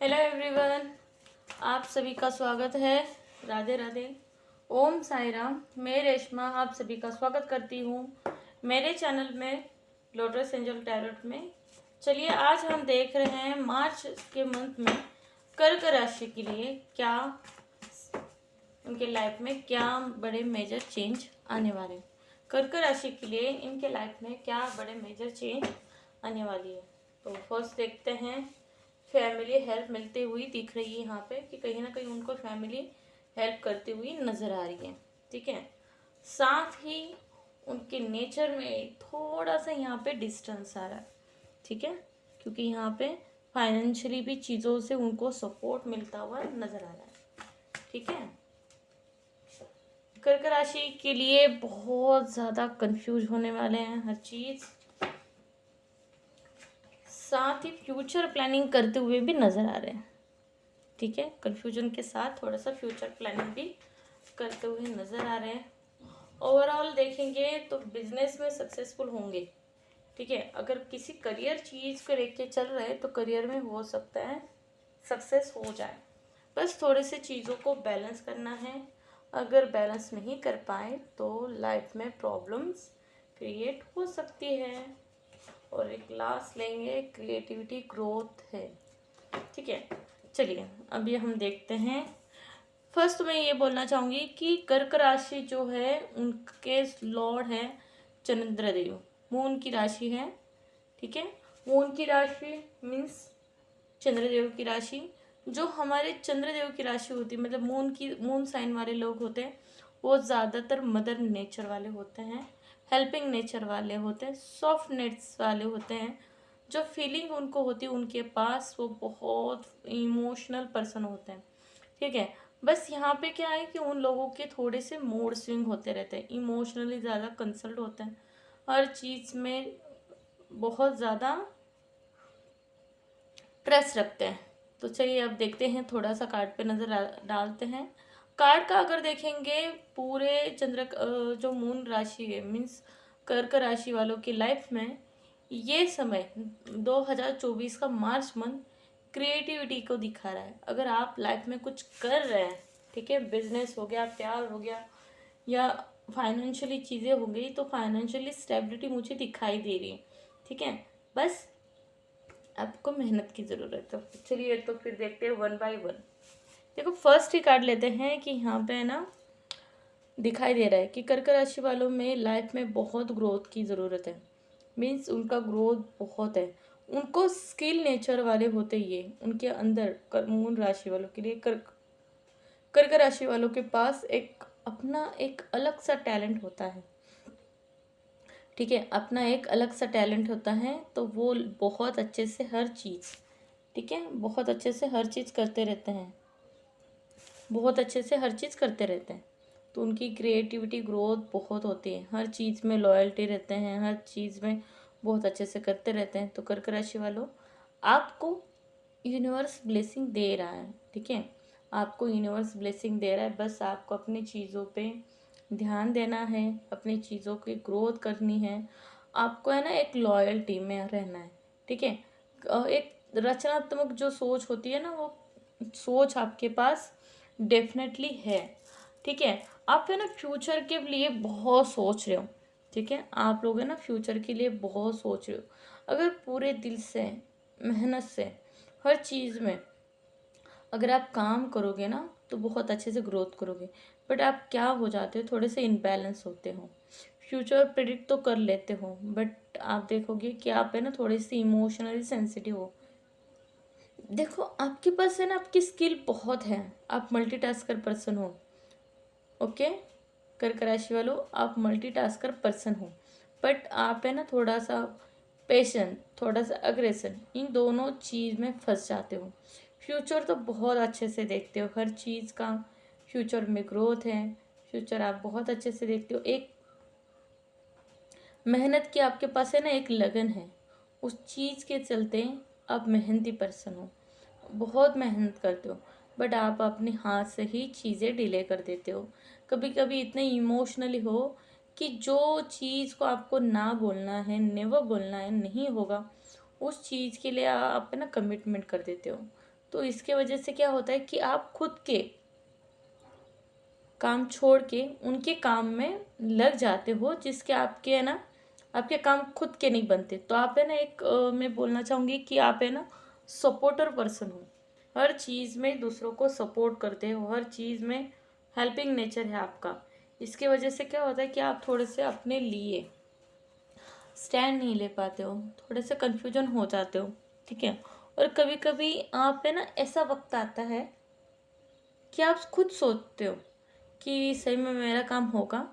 Hello everyone, आप सभी का स्वागत है। राधे राधे। ओम साई राम। मैं रेशमा आप सभी का स्वागत करती हूँ मेरे चैनल में लोटस एंजल टैरोट में। चलिए आज हम देख रहे हैं मार्च के मंथ में कर्क राशि के लिए क्या उनके लाइफ में क्या बड़े मेजर चेंज आने वाले हैं। कर्क राशि के लिए इनके लाइफ में क्या बड़े मेजर चेंज आने वाली है। तो फर्स्ट देखते हैं, फैमिली हेल्प मिलती हुई दिख रही है यहाँ पे कि कहीं ना कहीं उनको फैमिली हेल्प करती हुई नज़र आ रही है। ठीक है, साथ ही उनके नेचर में थोड़ा सा यहाँ पे डिस्टेंस आ रहा है। ठीक है, क्योंकि यहाँ पे फाइनेंशियली भी चीज़ों से उनको सपोर्ट मिलता हुआ नज़र आ रहा है। ठीक है, कर्क राशि के लिए बहुत ज़्यादा कंफ्यूज होने वाले हैं हर चीज़, साथ ही फ्यूचर प्लानिंग करते हुए भी नज़र आ रहे हैं। ठीक है, कन्फ्यूजन के साथ थोड़ा सा फ्यूचर प्लानिंग भी करते हुए नज़र आ रहे हैं। ओवरऑल देखेंगे तो बिजनेस में सक्सेसफुल होंगे। ठीक है, अगर किसी करियर चीज़ को लेके चल रहे हैं तो करियर में हो सकता है सक्सेस हो जाए। बस थोड़े से चीज़ों को बैलेंस करना है। अगर बैलेंस नहीं कर पाए तो लाइफ में प्रॉब्लम्स क्रिएट हो सकती है। और एक क्लास लेंगे, क्रिएटिविटी ग्रोथ है। ठीक है, चलिए अभी हम देखते हैं। फर्स्ट मैं ये बोलना चाहूँगी कि कर्क राशि जो है उनके लॉर्ड है चंद्रदेव, मून की राशि है। ठीक है, मून की राशि मीन्स चंद्रदेव की राशि। जो हमारे चंद्रदेव की राशि होती है, मतलब मून साइन वाले लोग होते हैं, वो ज़्यादातर मदर नेचर वाले होते हैं, हेल्पिंग नेचर वाले होते हैं, सॉफ्ट नेट्स वाले होते हैं। जो फीलिंग उनको होती है उनके पास, वो बहुत इमोशनल पर्सन होते हैं। ठीक है, बस यहाँ पे क्या है कि उन लोगों के थोड़े से मूड स्विंग होते रहते हैं, इमोशनली ज़्यादा कंसल्ट होते हैं, हर चीज़ में बहुत ज़्यादा ट्रस्ट रखते हैं। तो चलिए अब देखते हैं, थोड़ा सा कार्ड पे नज़र डालते हैं। कार्ड का अगर देखेंगे पूरे जो मून राशि है मीन्स कर्क राशि वालों की लाइफ में ये समय 2024 का मार्च मंथ क्रिएटिविटी को दिखा रहा है। अगर आप लाइफ में कुछ कर रहे हैं, ठीक है, बिजनेस हो गया, प्यार हो गया, या फाइनेंशियली चीज़ें हो गई, तो फाइनेंशियली स्टेबिलिटी मुझे दिखाई दे रही है। ठीक है, बस आपको मेहनत की ज़रूरत है। तो चलिए तो फिर देखते हैं वन बाय वन। देखो फर्स्ट ही कार्ड लेते हैं कि यहाँ पे है ना दिखाई दे रहा है कि कर्क राशि वालों में लाइफ में बहुत ग्रोथ की ज़रूरत है। मीन्स उनका ग्रोथ बहुत है, उनको स्किल नेचर वाले होते ये उनके अंदर। मून राशि वालों के लिए कर्क राशि वालों के पास एक अपना एक अलग सा टैलेंट होता है। ठीक है, अपना एक अलग सा टैलेंट होता है, तो वो बहुत अच्छे से हर चीज़, ठीक है, बहुत अच्छे से हर चीज़ करते रहते हैं, बहुत अच्छे से हर चीज़ करते रहते हैं। तो उनकी क्रिएटिविटी ग्रोथ बहुत होती है, हर चीज़ में लॉयल्टी रहते हैं, हर चीज़ में बहुत अच्छे से करते रहते हैं। तो कर्क राशि वालों, आपको यूनिवर्स ब्लेसिंग दे रहा है। ठीक है, आपको यूनिवर्स ब्लेसिंग दे रहा है, बस आपको अपनी चीज़ों पे ध्यान देना है, अपनी चीज़ों की ग्रोथ करनी है। आपको है ना एक लॉयल्टी में रहना है। ठीक है, एक रचनात्मक जो सोच होती है ना, वो सोच आपके पास डेफिनेटली है। ठीक है, आप है ना फ्यूचर के लिए बहुत सोच रहे हो। ठीक है, आप लोग है ना फ्यूचर के लिए बहुत सोच रहे हो। अगर पूरे दिल से, मेहनत से, हर चीज़ में अगर आप काम करोगे ना तो बहुत अच्छे से ग्रोथ करोगे। बट आप क्या हो जाते हो, थोड़े से इनबैलेंस होते हो। फ्यूचर प्रिडिक्ट तो कर लेते हो, बट आप देखोगे कि आप है ना थोड़ी सी इमोशनली सेंसिटिव हो। देखो आपके पास है ना, आपकी स्किल बहुत है, आप मल्टीटास्कर पर्सन हो। ओके, कर्क राशि वालों, आप मल्टीटास्कर पर्सन हो, बट आप है ना थोड़ा सा पेशेंट, थोड़ा सा अग्रेशन, इन दोनों चीज़ में फंस जाते हो। फ्यूचर तो बहुत अच्छे से देखते हो, हर चीज़ का फ्यूचर में ग्रोथ है, फ्यूचर आप बहुत अच्छे से देखते हो। एक मेहनत की आपके पास है ना एक लगन है, उस चीज़ के चलते आप मेहनती पर्सन हो, बहुत मेहनत करते हो। बट आप अपने हाथ से ही चीज़ें डिले कर देते हो। कभी कभी इतने इमोशनली हो कि जो चीज़ को आपको ना बोलना है, नेवर बोलना है, नहीं होगा, उस चीज़ के लिए आप है ना कमिटमेंट कर देते हो। तो इसके वजह से क्या होता है कि आप खुद के काम छोड़ के उनके काम में लग जाते हो, जिसके आपके है ना, आपके काम खुद के नहीं बनते। तो आप है ना एक मैं बोलना चाहूँगी कि आप है ना सपोर्टर पर्सन हो, हर चीज़ में दूसरों को सपोर्ट करते हो, हर चीज़ में हेल्पिंग नेचर है आपका। इसके वजह से क्या होता है कि आप थोड़े से अपने लिए स्टैंड नहीं ले पाते हो, थोड़े से कन्फ्यूजन हो जाते हो, ठीक है। और कभी कभी आप है ना ऐसा वक्त आता है कि आप खुद सोचते हो कि सही में मेरा काम होगा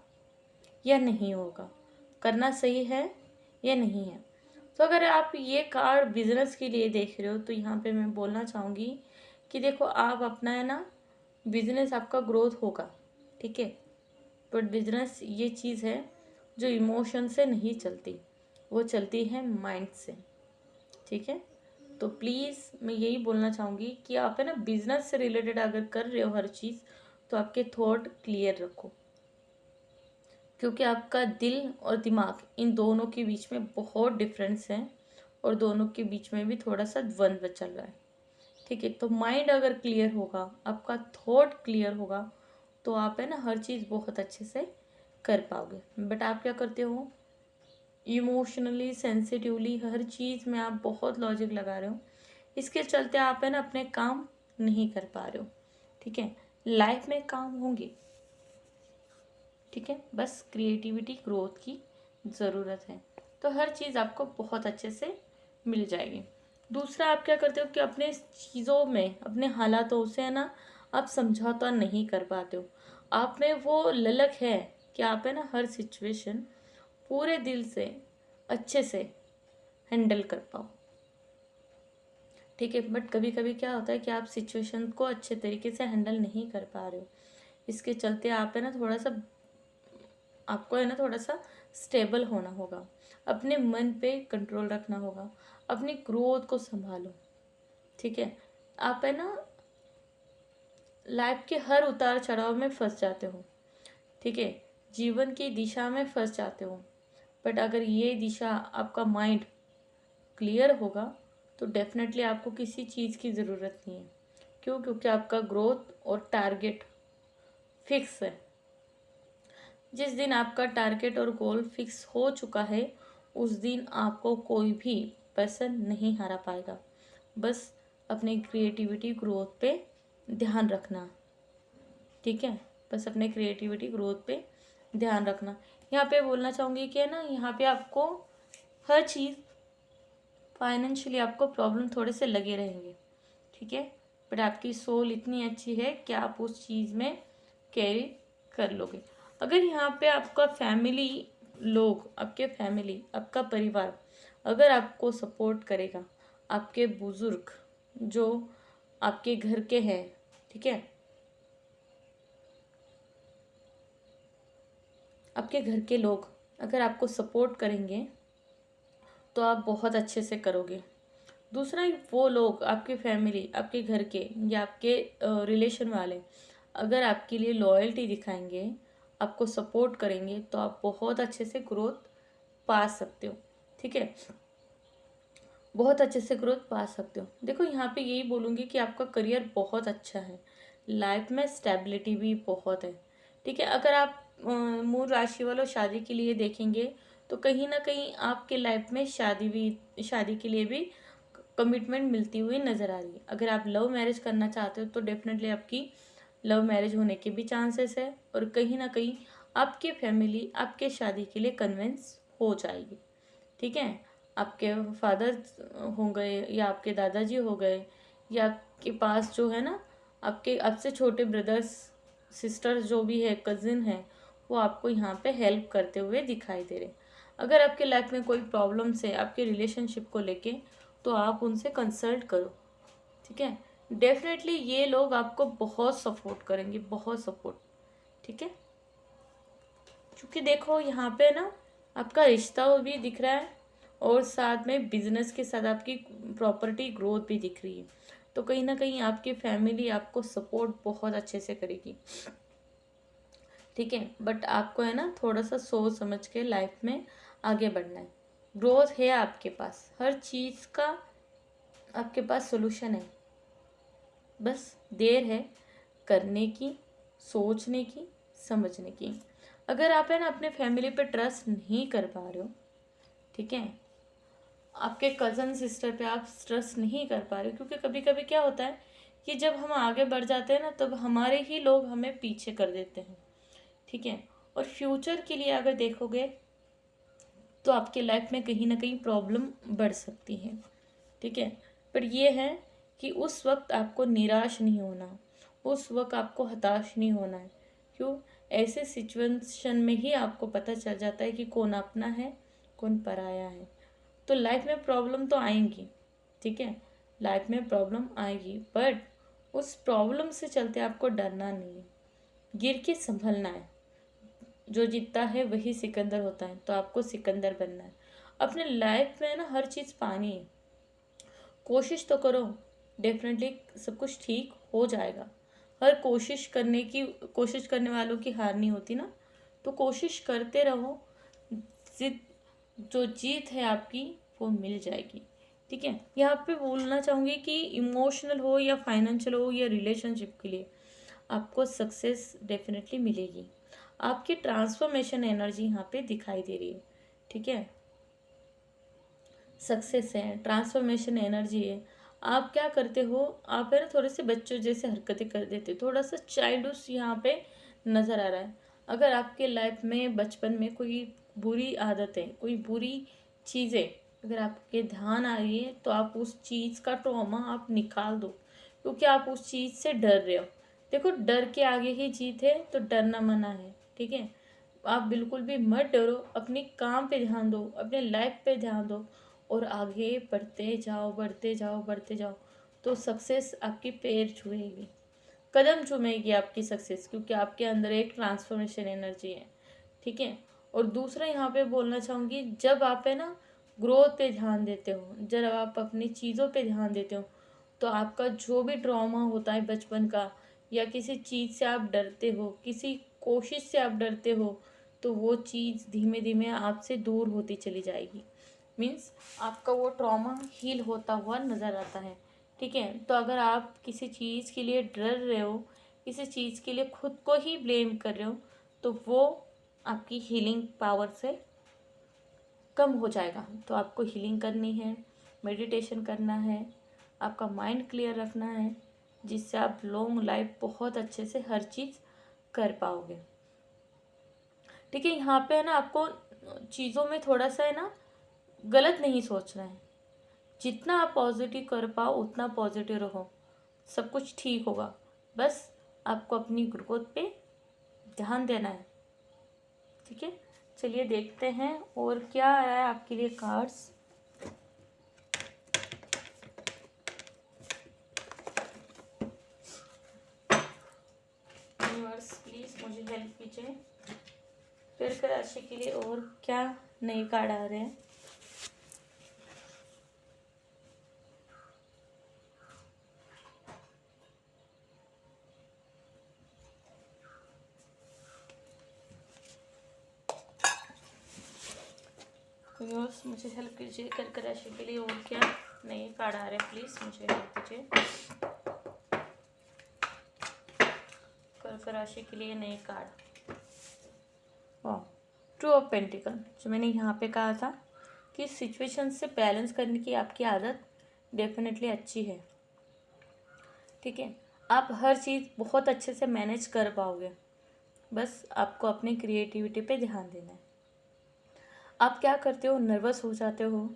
या नहीं होगा, करना सही है या नहीं है। तो अगर आप ये कार्ड बिजनेस के लिए देख रहे हो तो यहाँ पे मैं बोलना चाहूँगी कि देखो, आप अपना है ना बिजनेस, आपका ग्रोथ होगा, ठीक है। बट बिजनेस ये चीज़ है जो इमोशन से नहीं चलती, वो चलती है माइंड से, ठीक है। तो प्लीज़ मैं यही बोलना चाहूँगी कि आप है ना बिजनेस से रिलेटेड अगर कर रहे हो हर चीज़, तो आपके थॉट क्लियर रखो, क्योंकि आपका दिल और दिमाग इन दोनों के बीच में बहुत डिफरेंस है, और दोनों के बीच में भी थोड़ा सा द्वंद्व चल रहा है, ठीक है। तो माइंड अगर क्लियर होगा, आपका थॉट क्लियर होगा, तो आप है ना हर चीज़ बहुत अच्छे से कर पाओगे। बट आप क्या करते हो, इमोशनली सेंसिटिवली हर चीज़ में आप बहुत लॉजिक लगा रहे हो, इसके चलते आप है ना अपने काम नहीं कर पा रहे हो, ठीक है। लाइफ में काम होंगे, ठीक है, बस क्रिएटिविटी ग्रोथ की ज़रूरत है, तो हर चीज़ आपको बहुत अच्छे से मिल जाएगी। दूसरा, आप क्या करते हो कि अपने चीज़ों में, अपने हालातों से है ना आप समझौता नहीं कर पाते हो। आप में वो ललक है कि आप है ना हर सिचुएशन पूरे दिल से अच्छे से हैंडल कर पाओ, ठीक है। बट कभी कभी क्या होता है कि आप सिचुएशन को अच्छे तरीके से हैंडल नहीं कर पा रहे हो, इसके चलते आप है ना थोड़ा सा, आपको है ना थोड़ा सा स्टेबल होना होगा, अपने मन पे कंट्रोल रखना होगा, अपनी ग्रोथ को संभालो, ठीक है। आप है ना लाइफ के हर उतार चढ़ाव में फंस जाते हो, ठीक है, जीवन की दिशा में फंस जाते हो। बट अगर ये दिशा, आपका माइंड क्लियर होगा, तो डेफिनेटली आपको किसी चीज़ की ज़रूरत नहीं है। क्यों? क्योंकि आपका ग्रोथ और टारगेट फिक्स है। जिस दिन आपका टारगेट और गोल फिक्स हो चुका है, उस दिन आपको कोई भी पर्सन नहीं हरा पाएगा। बस अपने क्रिएटिविटी ग्रोथ पे ध्यान रखना, ठीक है। बस अपने क्रिएटिविटी ग्रोथ पे ध्यान रखना। यहाँ पे बोलना चाहूँगी कि है ना, यहाँ पे आपको हर चीज़ फाइनेंशियली आपको प्रॉब्लम थोड़े से लगे रहेंगे, ठीक है। बट आपकी सोल इतनी अच्छी है कि आप उस चीज़ में कैरी कर लोगे। अगर यहाँ पे आपका फैमिली लोग, आपके फैमिली, आपका परिवार अगर आपको सपोर्ट करेगा, आपके बुजुर्ग जो आपके घर के हैं, ठीक है, आपके घर के लोग अगर आपको सपोर्ट करेंगे, तो आप बहुत अच्छे से करोगे। दूसरा, वो लोग, आपके फैमिली, आपके घर के या आपके रिलेशन वाले अगर आपके लिए लॉयल्टी दिखाएंगे, आपको सपोर्ट करेंगे, तो आप बहुत अच्छे से ग्रोथ पा सकते हो, ठीक है, बहुत अच्छे से ग्रोथ पा सकते हो। देखो, यहाँ पे यही बोलूँगी कि आपका करियर बहुत अच्छा है, लाइफ में स्टेबिलिटी भी बहुत है, ठीक है। अगर आप मूल राशि वालों शादी के लिए देखेंगे, तो कहीं ना कहीं आपके लाइफ में शादी के लिए भी कमिटमेंट मिलती हुई नज़र आ रही है। अगर आप लव मैरिज करना चाहते हो, तो डेफिनेटली आपकी लव मैरिज होने के भी चांसेस है, और कहीं ना कहीं आपके फैमिली आपके शादी के लिए कन्विंस हो जाएगी, ठीक है। आपके फादर हो गए, या आपके दादाजी हो गए, या आपके पास जो है ना आपके आपसे छोटे ब्रदर्स सिस्टर्स जो भी है, कज़िन है, वो आपको यहाँ पे हेल्प करते हुए दिखाई दे रहे। अगर आपके लाइफ में कोई प्रॉब्लम्स है आपके रिलेशनशिप को लेके, तो आप उनसे कंसल्ट करो, ठीक है। डेफिनेटली ये लोग आपको बहुत सपोर्ट करेंगे, बहुत सपोर्ट, ठीक है। क्योंकि देखो, यहाँ पे ना आपका रिश्ता भी दिख रहा है, और साथ में बिजनेस के साथ आपकी प्रॉपर्टी ग्रोथ भी दिख रही है। तो कहीं ना कहीं आपकी फैमिली आपको सपोर्ट बहुत अच्छे से करेगी, ठीक है। बट आपको है ना थोड़ा सा सोच समझ के लाइफ में आगे बढ़ना है। ग्रोथ है आपके पास, हर चीज़ का आपके पास सोल्यूशन है, बस देर है करने की, सोचने की, समझने की। अगर आप है ना अपने फैमिली पे ट्रस्ट नहीं कर पा रहे हो, ठीक है, आपके कज़न सिस्टर पे आप ट्रस्ट नहीं कर पा रहे, क्योंकि कभी कभी क्या होता है कि जब हम आगे बढ़ जाते हैं ना, तब हमारे ही लोग हमें पीछे कर देते हैं, ठीक है। और फ्यूचर के लिए अगर देखोगे तो आपके लाइफ में कहीं ना कहीं प्रॉब्लम बढ़ सकती है, ठीक है। पर ये है कि उस वक्त आपको निराश नहीं होना, उस वक्त आपको हताश नहीं होना है। क्यों? ऐसे सिचुएशन में ही आपको पता चल जाता है कि कौन अपना है, कौन पराया है। तो लाइफ में प्रॉब्लम तो आएंगी, ठीक है, लाइफ में प्रॉब्लम आएगी, बट उस प्रॉब्लम से चलते आपको डरना नहीं है, गिर के संभलना है। जो जीतता है वही सिकंदर होता है, तो आपको सिकंदर बनना है। अपने लाइफ में ना हर चीज़ पानी है, कोशिश तो करो, डेफिनेटली सब कुछ ठीक हो जाएगा। हर कोशिश करने वालों की हार नहीं होती ना, तो कोशिश करते रहो, जिद जो जीत है आपकी वो मिल जाएगी, ठीक है। यहाँ पे बोलना चाहूँगी कि इमोशनल हो या फाइनेंशियल हो या रिलेशनशिप के लिए आपको सक्सेस डेफिनेटली मिलेगी। आपकी ट्रांसफॉर्मेशन एनर्जी यहाँ पे दिखाई दे रही है, ठीक है। सक्सेस है, ट्रांसफॉर्मेशन एनर्जी है। आप क्या करते हो, आप है ना थोड़े से बच्चों जैसे हरकतें कर देते हो, थोड़ा सा चाइल्डिश यहाँ पे नज़र आ रहा है। अगर आपके लाइफ में बचपन में कोई बुरी आदतें, कोई बुरी चीज़ें अगर आपके ध्यान आ रही है, तो आप उस चीज़ का ट्रॉमा आप निकाल दो, क्योंकि आप उस चीज़ से डर रहे हो। देखो, डर के आगे ही जीत है, तो डरना मना है, ठीक है। आप बिल्कुल भी मत डरो, अपने काम पे ध्यान दो, अपने लाइफ पे ध्यान दो, और आगे बढ़ते जाओ, बढ़ते जाओ, बढ़ते जाओ, तो सक्सेस आपकी पैर छुएगी, कदम चूमेगी आपकी सक्सेस, क्योंकि आपके अंदर एक ट्रांसफॉर्मेशन एनर्जी है, ठीक है। और दूसरा यहाँ पे बोलना चाहूँगी, जब आप है ना ग्रोथ पे ध्यान देते हो, जब आप अपनी चीज़ों पे ध्यान देते हो, तो आपका जो भी ट्रॉमा होता है बचपन का, या किसी चीज़ से आप डरते हो, किसी कोशिश से आप डरते हो, तो वो चीज़ धीमे धीमे आपसे दूर होती चली जाएगी। मीन्स आपका वो ट्रॉमा हील होता हुआ नज़र आता है, ठीक है। तो अगर आप किसी चीज़ के लिए डर रहे हो, किसी चीज़ के लिए खुद को ही ब्लेम कर रहे हो, तो वो आपकी हीलिंग पावर से कम हो जाएगा। तो आपको हीलिंग करनी है, मेडिटेशन करना है, आपका माइंड क्लियर रखना है, जिससे आप लॉन्ग लाइफ बहुत अच्छे से हर चीज़ कर पाओगे, ठीक है। यहाँ पे है ना आपको चीज़ों में थोड़ा सा है ना गलत नहीं सोचना है, जितना आप पॉजिटिव कर पाओ उतना पॉजिटिव रहो, सब कुछ ठीक होगा। बस आपको अपनी ग्रोथ पे ध्यान देना है, ठीक है। चलिए देखते हैं और क्या आया है आपके लिए कार्ड्स। यूनिवर्स प्लीज मुझे हेल्प कीजिए, कर्क राशि के लिए और क्या नए कार्ड आ रहे हैं। यूनिवर्स मुझे हेल्प कीजिए, कर्क राशि के लिए और क्या नए कार्ड आ रहे हैं, प्लीज मुझे हेल्प कीजिए। कर्क राशि के लिए नए कार्ड, वाह, टू ऑफ पेंटिकल। जो मैंने यहाँ पे कहा था कि सिचुएशन से बैलेंस करने की आपकी आदत डेफिनेटली अच्छी है, ठीक है। आप हर चीज़ बहुत अच्छे से मैनेज कर पाओगे, बस आपको अपनी क्रिएटिविटी पे ध्यान देना है। आप क्या करते हो, नर्वस हो जाते हो,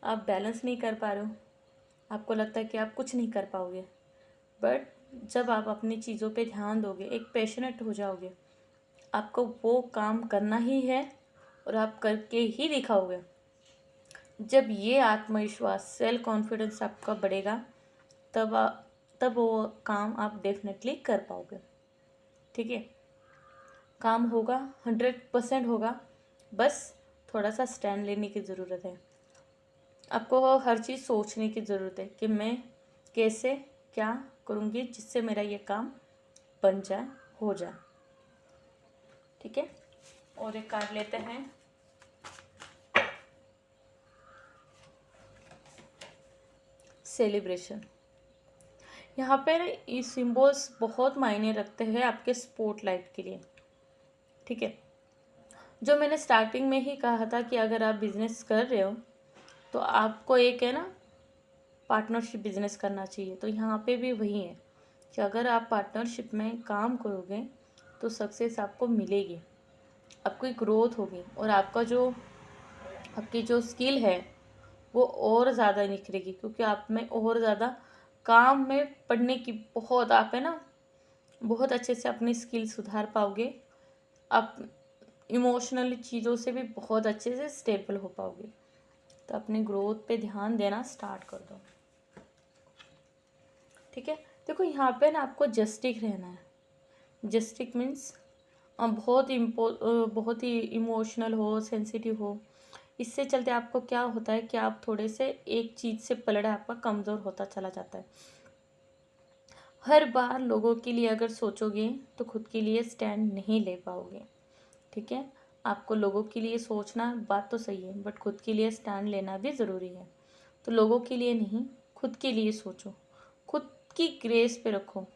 आप बैलेंस नहीं कर पा रहे हो, आपको लगता है कि आप कुछ नहीं कर पाओगे, बट जब आप अपनी चीज़ों पे ध्यान दोगे, एक पैशनेट हो जाओगे, आपको वो काम करना ही है और आप करके ही दिखाओगे। जब ये आत्मविश्वास, सेल्फ कॉन्फिडेंस आपका बढ़ेगा, तब वो काम आप डेफिनेटली कर पाओगे, ठीक है। काम होगा, 100% होगा, बस थोड़ा सा स्टैंड लेने की ज़रूरत है। आपको हर चीज़ सोचने की ज़रूरत है कि मैं कैसे क्या करूँगी जिससे मेरा ये काम बन जाए, हो जाए, ठीक है। और एक कार्ड लेते हैं, सेलिब्रेशन। यहाँ पे ना ये सिम्बल्स बहुत मायने रखते हैं आपके स्पॉटलाइट के लिए, ठीक है। जो मैंने स्टार्टिंग में ही कहा था कि अगर आप बिजनेस कर रहे हो तो आपको एक है ना पार्टनरशिप बिजनेस करना चाहिए। तो यहाँ पे भी वही है कि अगर आप पार्टनरशिप में काम करोगे तो सक्सेस आपको मिलेगी, आपकी ग्रोथ होगी और आपकी जो स्किल है वो और ज़्यादा निखरेगी, क्योंकि आप में और ज़्यादा काम में पढ़ने की बहुत आप है ना बहुत अच्छे से अपनी स्किल सुधार पाओगे। आप इमोशनल चीज़ों से भी बहुत अच्छे से स्टेबल हो पाओगे। तो अपने ग्रोथ पे ध्यान देना स्टार्ट कर दो, ठीक है। देखो यहाँ पे ना आपको जस्टिक रहना है। जस्टिक मीन्स बहुत ही इमोशनल हो, सेंसिटिव हो। इससे चलते आपको क्या होता है कि आप थोड़े से एक चीज़ से पलड़ा आपका कमज़ोर होता चला जाता है। हर बार लोगों के लिए अगर सोचोगे तो खुद के लिए स्टैंड नहीं ले पाओगे, ठीक है। आपको लोगों के लिए सोचना बात तो सही है, बट खुद के लिए स्टैंड लेना भी ज़रूरी है। तो लोगों के लिए नहीं, खुद के लिए सोचो, खुद की ग्रेस पे रखो,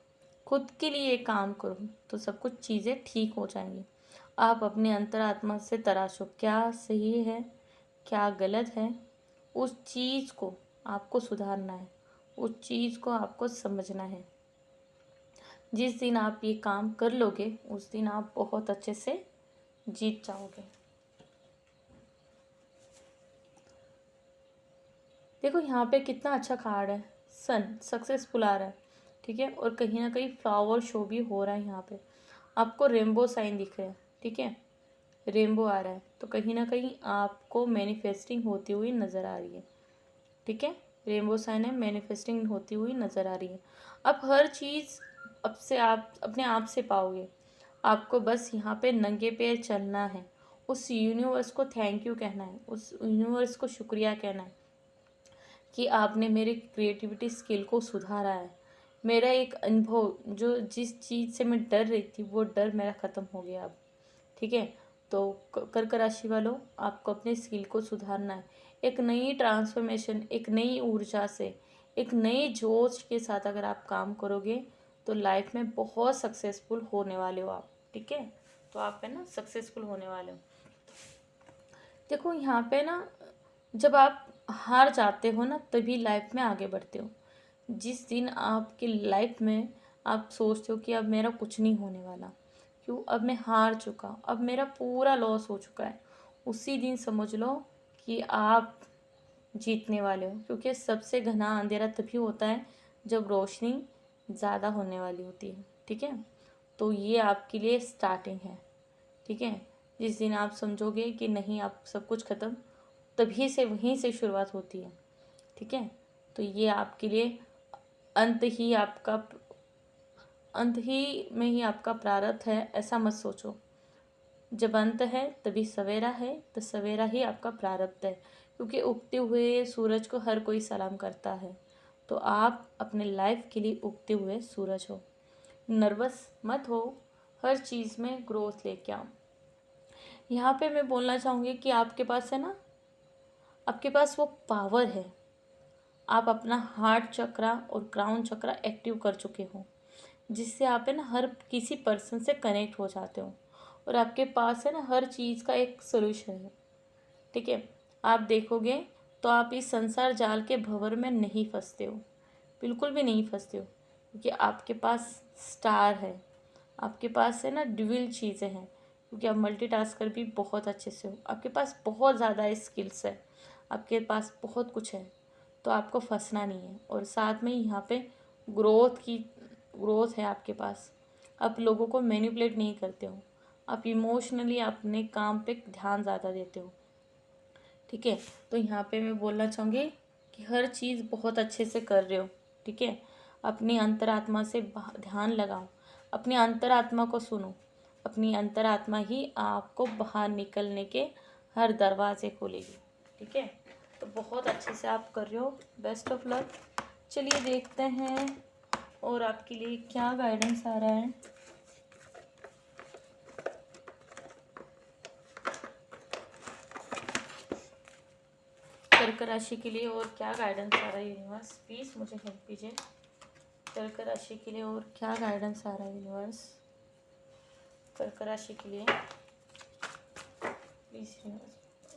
खुद के लिए काम करो, तो सब कुछ चीज़ें ठीक हो जाएंगी। आप अपने अंतरात्मा से तराशो क्या सही है क्या गलत है, उस चीज़ को आपको सुधारना है, उस चीज़ को आपको समझना है। जिस दिन आप ये काम कर लोगे उस दिन आप बहुत अच्छे से जीत जाओगे। देखो यहाँ पे कितना अच्छा कार्ड है, सन सक्सेसफुल आ रहा है, ठीक है। और कहीं ना कहीं फ्लावर शो भी हो रहा है। यहाँ पे आपको रेनबो साइन दिख रहा है, ठीक है। रेनबो आ रहा है तो कहीं ना कहीं आपको मैनिफेस्टिंग होती हुई नज़र आ रही है, ठीक है। रेनबो साइन है, मैनिफेस्टिंग होती हुई नज़र आ रही है। अब हर चीज़ अब से आप अपने आप से पाओगे। आपको बस यहाँ पे नंगे पैर चलना है, उस यूनिवर्स को थैंक यू कहना है, उस यूनिवर्स को शुक्रिया कहना है कि आपने मेरे क्रिएटिविटी स्किल को सुधारा है। मेरा एक अनुभव जो जिस चीज़ से मैं डर रही थी वो डर मेरा ख़त्म हो गया अब, ठीक है। तो कर्क राशि वालों, आपको अपने स्किल को सुधारना है। एक नई ट्रांसफॉर्मेशन, एक नई ऊर्जा से, एक नए जोश के साथ अगर आप काम करोगे तो लाइफ में बहुत सक्सेसफुल होने वाले हो आप, ठीक है। तो आप है ना सक्सेसफुल होने वाले हो। देखो यहाँ पे ना जब आप हार जाते हो ना तभी लाइफ में आगे बढ़ते हो। जिस दिन आपकी लाइफ में आप सोचते हो कि अब मेरा कुछ नहीं होने वाला, क्यों, अब मैं हार चुका, अब मेरा पूरा लॉस हो चुका है, उसी दिन समझ लो कि आप जीतने वाले हो। क्योंकि सबसे घना अंधेरा तभी होता है जब रोशनी ज़्यादा होने वाली होती है, ठीक है। तो ये आपके लिए स्टार्टिंग है, ठीक है। जिस दिन आप समझोगे कि नहीं आप सब कुछ ख़त्म, तभी से वहीं से शुरुआत होती है, ठीक है। तो ये आपके लिए अंत ही आपका अंत ही में ही आपका प्रारब्ध है, ऐसा मत सोचो। जब अंत है तभी सवेरा है, तो सवेरा ही आपका प्रारब्ध है, क्योंकि उगते हुए सूरज को हर कोई सलाम करता है। तो आप अपने लाइफ के लिए उगते हुए सूरज हो। नर्वस मत हो, हर चीज़ में ग्रोथ लेके आओ। यहाँ पे मैं बोलना चाहूँगी कि आपके पास है ना, आपके पास वो पावर है। आप अपना हार्ट चक्रा और क्राउन चक्रा एक्टिव कर चुके हो, जिससे आप है ना हर किसी पर्सन से कनेक्ट हो जाते हो और आपके पास है ना हर चीज़ का एक सोल्यूशन है, ठीक है। आप देखोगे तो आप इस संसार जाल के भंवर में नहीं फंसते हो, बिल्कुल भी नहीं फंसते हो, क्योंकि आपके पास स्टार है, आपके पास है ना ड्यूल चीज़ें हैं, क्योंकि आप मल्टीटास्कर भी बहुत अच्छे से हो, आपके पास बहुत ज़्यादा स्किल्स है, आपके पास बहुत कुछ है। तो आपको फंसना नहीं है। और साथ में यहाँ पे ग्रोथ है आपके पास। आप लोगों को मैनिपुलेट नहीं करते हो, आप इमोशनली अपने काम पे ध्यान ज़्यादा देते हो, ठीक है। तो यहाँ पे मैं बोलना चाहूँगी कि हर चीज़ बहुत अच्छे से कर रहे हो, ठीक है। अपनी अंतरात्मा से ध्यान लगाओ, अपनी अंतरात्मा को सुनो, अपनी अंतरात्मा ही आपको बाहर निकलने के हर दरवाजे खोलेगी, ठीक है। तो बहुत अच्छे से आप कर रहे हो, बेस्ट ऑफ लक। चलिए देखते हैं और आपके लिए क्या गाइडेंस आ रहा है। कर्क राशि के लिए और क्या गाइडेंस आ रहा है यूनिवर्स, प्लीज़ मुझे हेल्प कीजिए। कर्क राशि के लिए और क्या गाइडेंस आ रहा है यूनिवर्स कर्क राशि के लिए, प्लीज यूनिवर्स।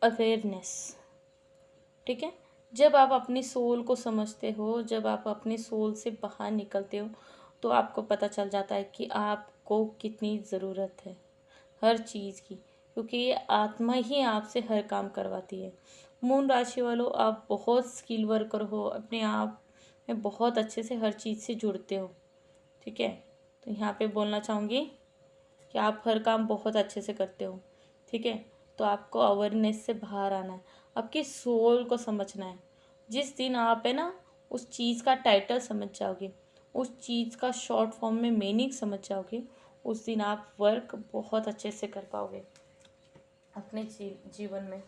अवेयरनेस, ठीक है। जब आप अपनी सोल को समझते हो, जब आप अपनी सोल से बाहर निकलते हो, तो आपको पता चल जाता है कि आपको कितनी ज़रूरत है हर चीज़ की, क्योंकि ये आत्मा ही आपसे हर काम करवाती है। मून राशि वालों, आप बहुत स्किल वर्कर हो, अपने आप में बहुत अच्छे से हर चीज़ से जुड़ते हो, ठीक है। तो यहाँ पे बोलना चाहूँगी कि आप हर काम बहुत अच्छे से करते हो, ठीक है। तो आपको अवेयरनेस से बाहर आना है, आपकी सोल को समझना है। जिस दिन आप है ना उस चीज़ का टाइटल समझ जाओगे, उस चीज़ का शॉर्ट फॉर्म में मीनिंग समझ जाओगे, उस दिन आप वर्क बहुत अच्छे से कर पाओगे अपने जीवन में।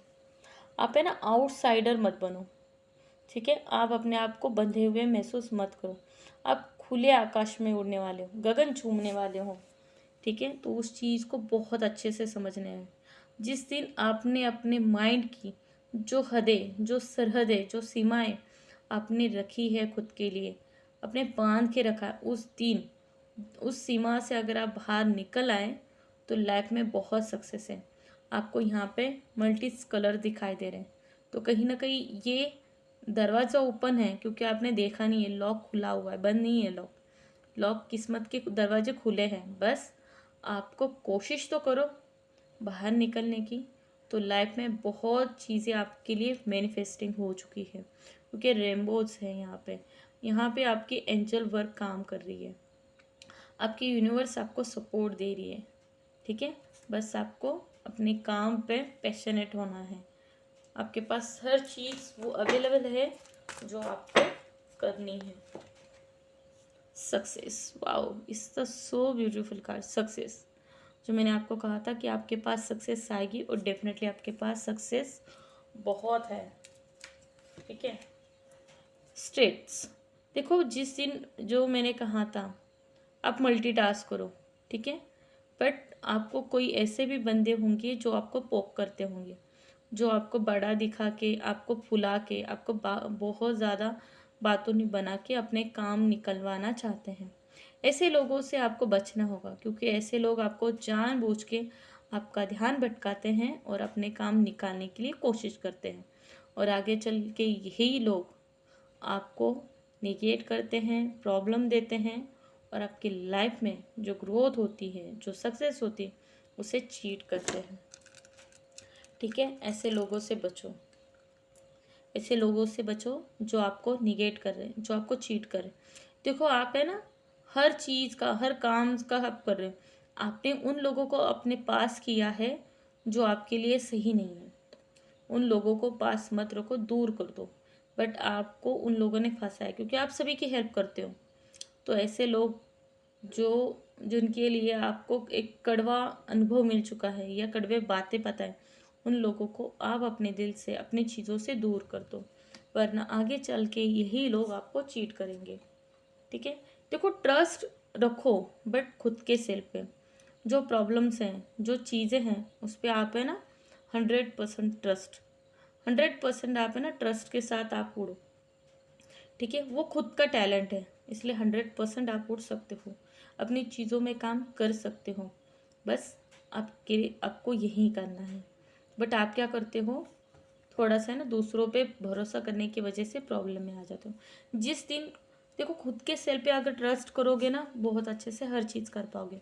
आप है ना आउटसाइडर मत बनो, ठीक है। आप अपने आप को बंधे हुए महसूस मत करो। आप खुले आकाश में उड़ने वाले हो, गगन चूमने वाले हो, ठीक है। तो उस चीज़ को बहुत अच्छे से समझने हैं। जिस दिन आपने अपने माइंड की जो हदें, जो सरहदें, जो सीमाएं आपने रखी है खुद के लिए, अपने बांध के रखा है, उस दिन उस सीमा से अगर आप बाहर निकल आए तो लाइफ में बहुत सक्सेस है। आपको यहाँ पे मल्टी कलर दिखाई दे रहे हैं, तो कहीं ना कहीं ये दरवाज़ा ओपन है क्योंकि आपने देखा नहीं है, लॉक खुला हुआ है, बंद नहीं है लॉक। लॉक किस्मत के दरवाजे खुले हैं, बस आपको कोशिश तो करो बाहर निकलने की। तो लाइफ में बहुत चीज़ें आपके लिए मैनिफेस्टिंग हो चुकी है, क्योंकि रेनबोज है यहाँ पे आपकी एंजल वर्क काम कर रही है, आपकी यूनिवर्स आपको सपोर्ट दे रही है, ठीक है। बस आपको अपने काम पे पैशनेट होना है। आपके पास हर चीज़ वो अवेलेबल है जो आपको करनी है। Success, wow, it's the so beautiful card success. जो मैंने आपको कहा था कि आपके पास सक्सेस आएगी, और डेफिनेटली आपके पास सक्सेस बहुत है, ठीक है। स्टेट्स, देखो जिस दिन जो मैंने कहा था आप मल्टीटास्क करो, ठीक है। बट आपको कोई ऐसे भी बंदे होंगे जो आपको पोक करते होंगे, जो आपको बड़ा दिखा के, आपको फुला के, आपको बहुत ज़्यादा बातों नहीं बना के अपने काम निकलवाना चाहते हैं। ऐसे लोगों से आपको बचना होगा, क्योंकि ऐसे लोग आपको जानबूझ के आपका ध्यान भटकाते हैं और अपने काम निकालने के लिए कोशिश करते हैं, और आगे चल के यही लोग आपको निगेट करते हैं, प्रॉब्लम देते हैं, और आपकी लाइफ में जो ग्रोथ होती है, जो सक्सेस होती है, उसे चीट करते हैं, ठीक है। ऐसे लोगों से बचो, ऐसे लोगों से बचो जो आपको निगेट कर रहे हैं, जो आपको चीट कर रहे हैं। देखो आप है ना हर चीज़ का, हर काम का आप कर रहे हो, आपने उन लोगों को अपने पास किया है जो आपके लिए सही नहीं है। उन लोगों को पास मत रखो, दूर कर दो। बट आपको उन लोगों ने फंसा है क्योंकि आप सभी की हेल्प करते हो। तो ऐसे लोग जो जिनके लिए आपको एक कड़वा अनुभव मिल चुका है या कड़वे बातें पता है, उन लोगों को आप अपने दिल से, अपनी चीज़ों से दूर कर दो, वरना आगे चल के यही लोग आपको चीट करेंगे, ठीक है। देखो ट्रस्ट रखो, बट खुद के सेल्फ पे। जो प्रॉब्लम्स हैं, जो चीज़ें हैं, उस पर आप है ना 100% ट्रस्ट, 100% आप है ना ट्रस्ट के साथ आप उड़ो, ठीक है। वो खुद का टैलेंट है, इसलिए 100% आप उड़ सकते हो, अपनी चीज़ों में काम कर सकते हो। बस आपको यही करना है। बट आप क्या करते हो, थोड़ा सा है ना दूसरों पे भरोसा करने की वजह से प्रॉब्लम में आ जाते हो। जिस दिन देखो खुद के सेल्फ पे अगर ट्रस्ट करोगे ना, बहुत अच्छे से हर चीज़ कर पाओगे,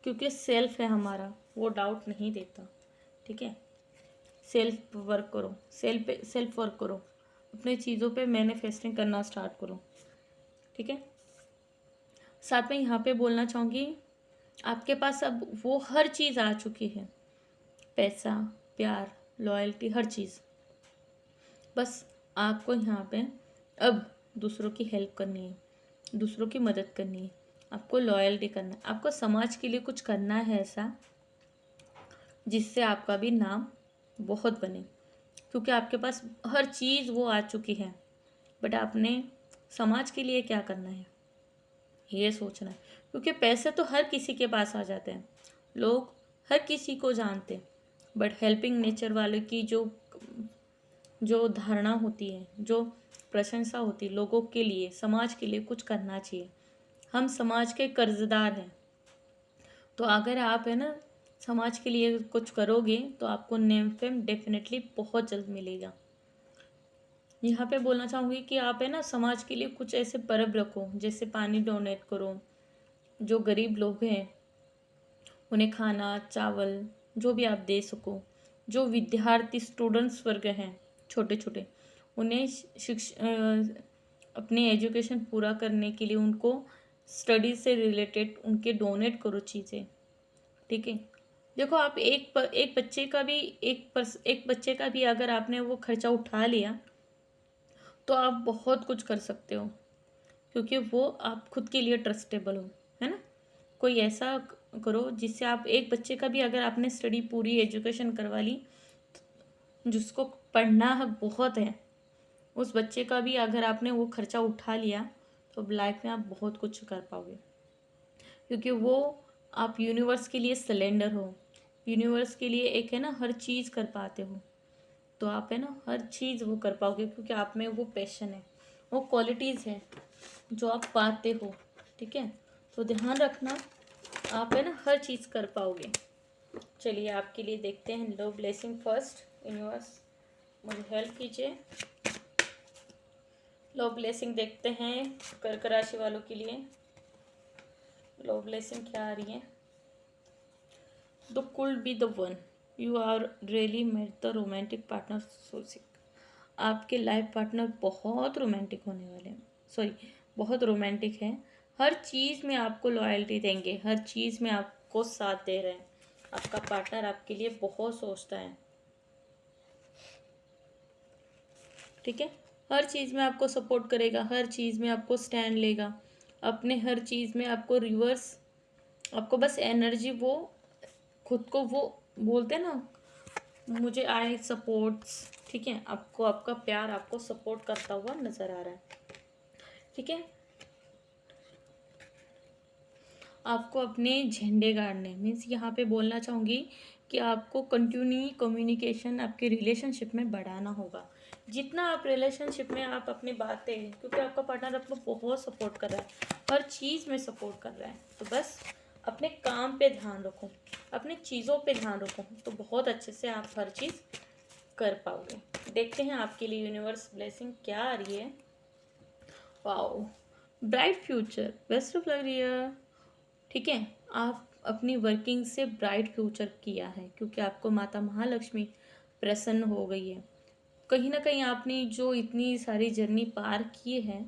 क्योंकि सेल्फ है हमारा, वो डाउट नहीं देता, ठीक है। सेल्फ वर्क करो, सेल्फ वर्क करो, अपने चीज़ों पे मैनिफेस्टिंग करना स्टार्ट करो, ठीक है। साथ में यहाँ पे बोलना चाहूँगी, आपके पास अब वो हर चीज़ आ चुकी है, पैसा, प्यार, लॉयल्टी, हर चीज़। बस आपको यहाँ पे अब दूसरों की हेल्प करनी है, दूसरों की मदद करनी है, आपको लॉयल्टी करना है, आपको समाज के लिए कुछ करना है ऐसा जिससे आपका भी नाम बहुत बने, क्योंकि आपके पास हर चीज़ वो आ चुकी है। बट आपने समाज के लिए क्या करना है ये सोचना है, क्योंकि पैसे तो हर किसी के पास आ जाते हैं, लोग हर किसी को जानते हैं, बट हेल्पिंग नेचर वाले की जो जो धारणा होती है, जो प्रशंसा होती, लोगों के लिए, समाज के लिए कुछ करना चाहिए। हम समाज के कर्जदार हैं। तो अगर आप है ना समाज के लिए कुछ करोगे तो आपको नेम फेम डेफिनेटली बहुत जल्द मिलेगा। यहाँ पे बोलना चाहूँगी कि आप है ना समाज के लिए कुछ ऐसे परब रखो, जैसे पानी डोनेट करो, जो गरीब लोग हैं उन्हें खाना चावल जो भी आप दे सको, जो विद्यार्थी स्टूडेंट्स वर्ग हैं छोटे छोटे, उन्हें अपने एजुकेशन पूरा करने के लिए उनको स्टडी से रिलेटेड उनके डोनेट करो चीज़ें। ठीक है, देखो आप एक बच्चे का भी एक बच्चे का भी अगर आपने वो खर्चा उठा लिया तो आप बहुत कुछ कर सकते हो, क्योंकि वो आप खुद के लिए ट्रस्टेबल हो, है ना। कोई ऐसा करो जिससे आप एक बच्चे का भी अगर आपने स्टडी पूरी एजुकेशन करवा ली, जिसको पढ़ना है बहुत है, उस बच्चे का भी अगर आपने वो खर्चा उठा लिया तो लाइफ में आप बहुत कुछ कर पाओगे, क्योंकि वो आप यूनिवर्स के लिए सिलेंडर हो, यूनिवर्स के लिए एक है ना हर चीज़ कर पाते हो। तो आप है ना हर चीज़ वो कर पाओगे, क्योंकि आप में वो पैशन है, वो क्वालिटीज़ है जो आप पाते हो। ठीक है, तो ध्यान रखना, आप है ना हर चीज़ कर पाओगे। चलिए आपके लिए देखते हैं लव ब्लेसिंग फर्स्ट। यूनिवर्स मुझे हेल्प कीजिए। लव ब्लेसिंग देखते हैं कर्क राशि वालों के लिए। लव ब्लेसिंग क्या आ रही है? The could be the one, you are really met the romantic partner so sick. आपके लाइफ पार्टनर बहुत रोमांटिक होने वाले हैं, सॉरी बहुत रोमांटिक हैं। हर चीज़ में आपको लॉयल्टी देंगे, हर चीज़ में आपको साथ दे रहे हैं। आपका पार्टनर आपके लिए बहुत सोचता है। ठीक है, हर चीज़ में आपको सपोर्ट करेगा, हर चीज़ में आपको स्टैंड लेगा, अपने हर चीज़ में आपको रिवर्स, आपको बस एनर्जी, वो खुद को वो बोलते हैं ना, मुझे आई सपोर्ट्स। ठीक है, आपको आपका प्यार आपको सपोर्ट करता हुआ नज़र आ रहा है। ठीक है, आपको अपने झंडे गाड़ने मीन्स यहाँ पे बोलना चाहूँगी कि आपको कंटिन्यू कम्युनिकेशन आपके रिलेशनशिप में बढ़ाना होगा। जितना आप रिलेशनशिप में आप अपनी बातें, क्योंकि आपका पार्टनर आपको बहुत सपोर्ट कर रहा है, हर चीज़ में सपोर्ट कर रहा है, तो बस अपने काम पे ध्यान रखो, अपनी चीज़ों पे ध्यान रखो, तो बहुत अच्छे से आप हर चीज़ कर पाओगे। देखते हैं आपके लिए यूनिवर्स ब्लेसिंग क्या आ रही है। Wow, bright future, best of luck dear. ठीक है, आप अपनी वर्किंग से ब्राइट फ्यूचर किया है, क्योंकि आपको माता महालक्ष्मी प्रसन्न हो गई है। कहीं ना कहीं आपने जो इतनी सारी जर्नी पार की है,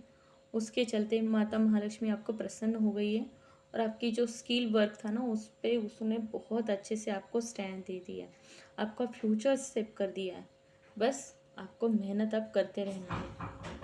उसके चलते माता महालक्ष्मी आपको प्रसन्न हो गई है, और आपकी जो स्किल वर्क था ना उस पे उसने बहुत अच्छे से आपको स्टैंड दे दिया है, आपका फ्यूचर सेव कर दिया है। बस आपको मेहनत अब करते रहना है।